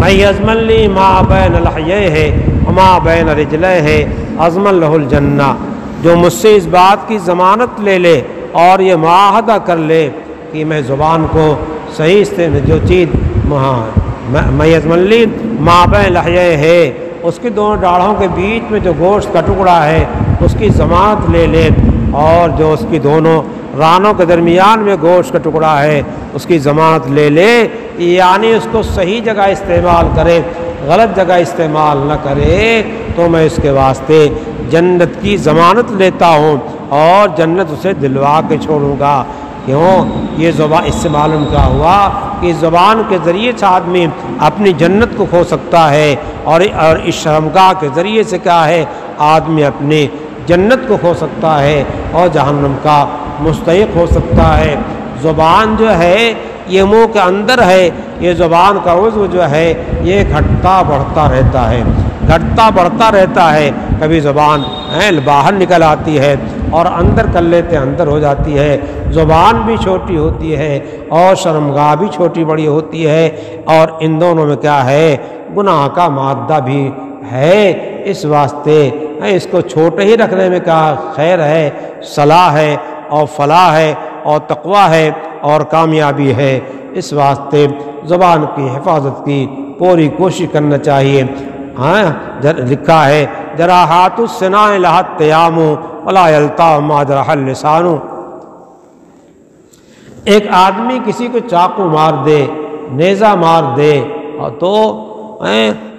میزمن لی ما بین لحییہ وما بین رجلیہ ازمن لہ الجنہ، جو مجھ سے اس بات کی ضمانت لے لے اور یہ معاہدہ کر لے کہ میں زبان کو صحیح سے جو چیز میزمن لی ما بین لحییہ ہے، اس کی دونوں ڈاڑھوں کے بیچ میں جو گوشت کا ٹکڑا ہے اس کی ضمانت لے لے، اور جو اس کی دونوں رانوں کے درمیان میں گوشت کا ٹکڑا ہے اس کی ضمانت لے لے، یعنی اس کو صحیح جگہ استعمال کرے، غلط جگہ استعمال نہ کرے، تو میں اس کے واسطے جنت کی ضمانت لیتا ہوں اور جنت اسے دلوا کے چھوڑوں گا۔ کیوں؟ یہ زبان، اس سے معلوم کیا ہوا کہ زبان کے ذریعے سے آدمی اپنی جنت کو کھو سکتا ہے، اور اس شرمگاہ کے ذریعے سے کیا ہے، آدمی اپنی جنت کو کھو سکتا ہے اور جہنم کا مستحق ہو سکتا ہے۔ زبان جو ہے یہ منہ کے اندر ہے، یہ زبان کا عضو جو ہے یہ گھٹتا بڑھتا رہتا ہے، گھٹتا بڑھتا رہتا ہے، کبھی زبان باہر نکل آتی ہے اور اندر کر لیتے اندر ہو جاتی ہے۔ زبان بھی چھوٹی ہوتی ہے اور شرمگاہ بھی چھوٹی بڑی ہوتی ہے، اور ان دونوں میں کیا ہے، گناہ کا مادہ بھی ہے۔ اس واسطے اس کو چھوٹے ہی رکھنے میں کیا خیر ہے، صلاح ہے اور فلاح ہے اور تقویٰ ہے اور کامیابی ہے۔ اس واسطے زبان کی حفاظت کی پوری کوشش کرنا چاہیے۔ لکھا ہے جراحات السناء لہا التیام ولا یلطا ما جرح اللسان، ایک آدمی کسی کو چاقو مار دے، نیزہ مار دے، تو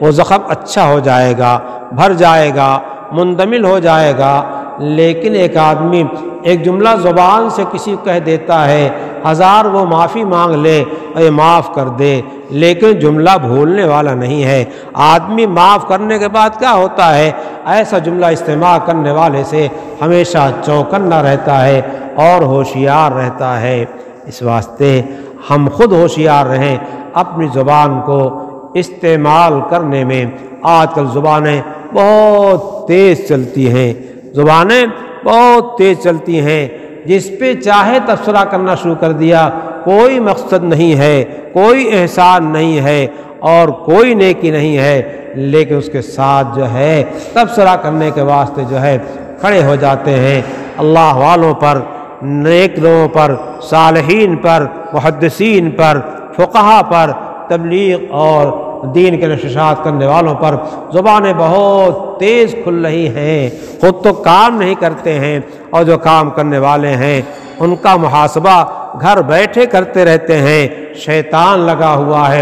وہ زخم اچھا ہو جائے گا، بھر جائے گا، مندمل ہو جائے گا، لیکن ایک آدمی ایک جملہ زبان سے کسی کو کہہ دیتا ہے، ہزار وہ معافی مانگ لے اور یہ معاف کر دے، لیکن جملہ بھولنے والا نہیں ہے۔ آدمی معاف کرنے کے بعد کیا ہوتا ہے، ایسا جملہ استعمال کرنے والے سے ہمیشہ چوکنا رہتا ہے اور ہوشیار رہتا ہے۔ اس واسطے ہم خود ہوشیار رہیں اپنی زبان کو استعمال کرنے میں۔ آج کل زبانیں بہت تیز چلتی ہیں، زبانیں بہت تیز چلتی ہیں، جس پہ چاہے تبصرہ کرنا شروع کر دیا، کوئی مقصد نہیں ہے، کوئی احسان نہیں ہے اور کوئی نیکی نہیں ہے، لیکن اس کے ساتھ جو ہے تبصرہ کرنے کے واسطے جو ہے کھڑے ہو جاتے ہیں۔ اللہ والوں پر، نیک لوگوں پر، صالحین پر، محدثین پر، فقہا پر، تبلیغ اور دین کے نشریات کرنے والوں پر زبانیں بہت تیز کھل رہی ہیں، خود تو کام نہیں کرتے ہیں، اور جو کام کرنے والے ہیں ان کا محاسبہ گھر بیٹھے کرتے رہتے ہیں۔ شیطان لگا ہوا ہے،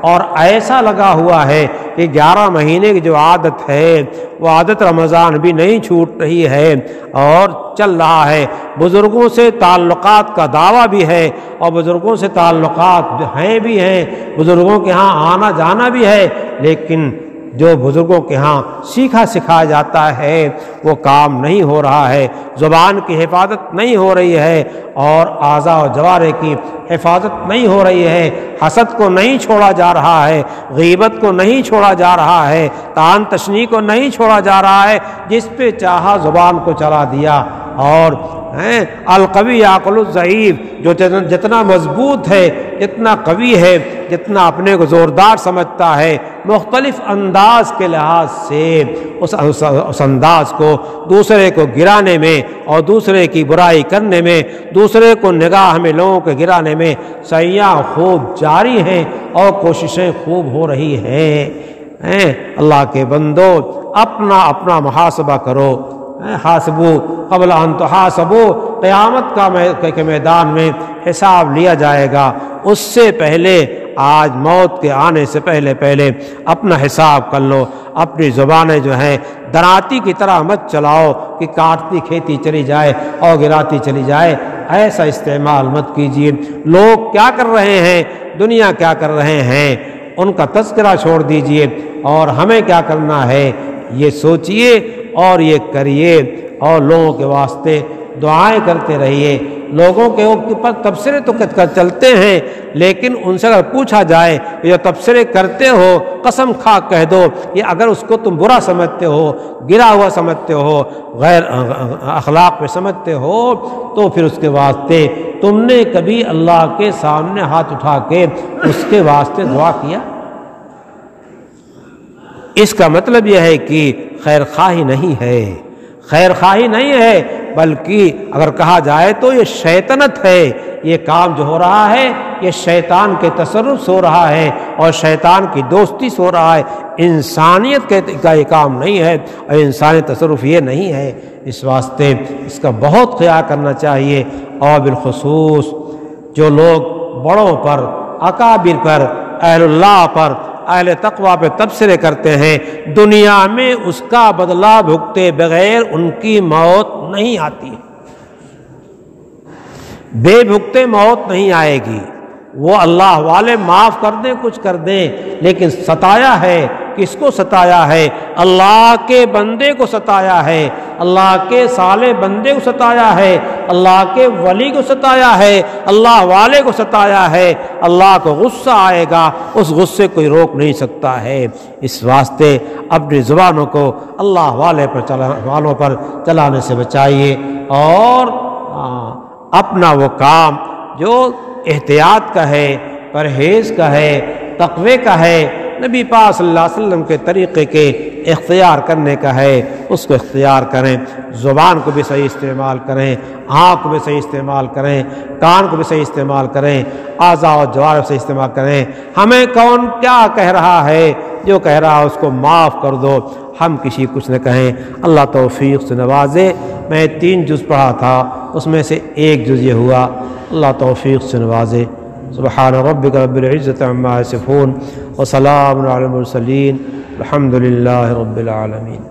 اور ایسا لگا ہوا ہے کہ 11 مہینے کی جو عادت ہے وہ عادت رمضان بھی نہیں چھوٹ رہی ہے اور چل رہا ہے۔ بزرگوں سے تعلقات کا دعویٰ بھی ہے اور بزرگوں سے تعلقات ہیں بھی ہیں، بزرگوں کے ہاں آنا جانا بھی ہے، لیکن جو بزرگوں کے ہاں سیکھا سکھایا جاتا ہے وہ کام نہیں ہو رہا ہے، زبان کی حفاظت نہیں ہو رہی ہے اور اعضاء و جوارح کی حفاظت نہیں ہو رہی ہے، حسد کو نہیں چھوڑا جا رہا ہے، غیبت کو نہیں چھوڑا جا رہا ہے، طعن تشنیع کو نہیں چھوڑا جا رہا ہے، جس پہ چاہا زبان کو چلا دیا۔ اور القوی یعقل الضعیف، جو جتنا مضبوط ہے، جتنا قوی ہے، جتنا اپنے کو زوردار سمجھتا ہے، مختلف انداز کے لحاظ سے اس انداز کو دوسرے کو گرانے میں اور دوسرے کی برائی کرنے میں، دوسرے کو نگاہ میں لوگوں کے گرانے میں سعیاں خوب جاری ہیں اور کوششیں خوب ہو رہی ہیں۔ اللہ کے بندو، اپنا محاسبہ کرو، حاسبو قبل ان تحاسبو، قیامت کے میدان میں حساب لیا جائے گا، اس سے پہلے آج موت کے آنے سے پہلے اپنا حساب کر لو۔ اپنی زبانیں جو ہیں دراتی کی طرح مت چلاؤ کہ کاٹتی کھیتی چلی جائے اور گراتی چلی جائے، ایسا استعمال مت کیجیے۔ لوگ کیا کر رہے ہیں، دنیا کیا کر رہے ہیں، ان کا تذکرہ چھوڑ دیجئے، اور ہمیں کیا کرنا ہے یہ سوچئے اور یہ کریے، اور لوگوں کے واسطے دعائیں کرتے رہیے۔ لوگوں کے اوپر تبصرے تو چلتے ہیں، لیکن ان سے اگر پوچھا جائے کہ جو تبصرے کرتے ہو قسم کھا کہہ دو، یہ اگر اس کو تم برا سمجھتے ہو، گرا ہوا سمجھتے ہو، غیر اخلاق پہ سمجھتے ہو، تو پھر اس کے واسطے تم نے کبھی اللہ کے سامنے ہاتھ اٹھا کے اس کے واسطے دعا کیا؟ اس کا مطلب یہ ہے کہ خیر خواہی نہیں ہے، خیر خواہی نہیں ہے، بلکہ اگر کہا جائے تو یہ شیطنت ہے۔ یہ کام جو ہو رہا ہے یہ شیطان کے تصرف سے ہو رہا ہے اور شیطان کی دوستی سے ہو رہا ہے، انسانیت کا یہ کام نہیں ہے اور انسانی تصرف یہ نہیں ہے۔ اس واسطے اس کا بہت خیال کرنا چاہیے، اور بالخصوص جو لوگ بڑوں پر، اکابر پر، اہل اللہ پر، اہل تقویٰ پہ تبصرے کرتے ہیں، دنیا میں اس کا بدلہ بھگتے بغیر ان کی موت نہیں آتی، بے بھگتے موت نہیں آئے گی۔ وہ اللہ والے معاف کر دیں، کچھ کر دیں، لیکن ستایا ہے، کس کو ستایا ہے؟ اللہ کے بندے کو ستایا ہے، اللہ کے صالح بندے کو ستایا ہے، اللہ کے ولی کو ستایا ہے، اللہ والے کو ستایا ہے۔ اللہ کو غصہ آئے گا، اس غصے کو روک نہیں سکتا ہے۔ اس واسطے اپنی زبانوں کو اللہ والوں پر چلانے سے بچائیے، اور اپنا وہ کام جو احتیاط کا ہے، پرہیز کا ہے، تقوی کا ہے، نبی پاک صلی اللہ علیہ وسلم کے طریقے کے اختیار کرنے کا ہے، اس کو اختیار کریں۔ زبان کو بھی صحیح استعمال کریں، آنکھ کو بھی صحیح استعمال کریں، کان کو بھی صحیح استعمال کریں، اعضاء و جوارح سے استعمال کریں۔ ہمیں کون کیا کہہ رہا ہے، جو کہہ رہا ہے اس کو معاف کر دو، ہم کسی کچھ نہ کہیں۔ اللہ توفیق سے نوازے۔ میں 3 جز پڑھا تھا، اس میں سے 1 جز یہ ہوا، اللہ توفیق سے نوازے۔ سبحان ربک رب العزة عما یصفون وسلام علی المرسلین الحمد للہ رب العالمین۔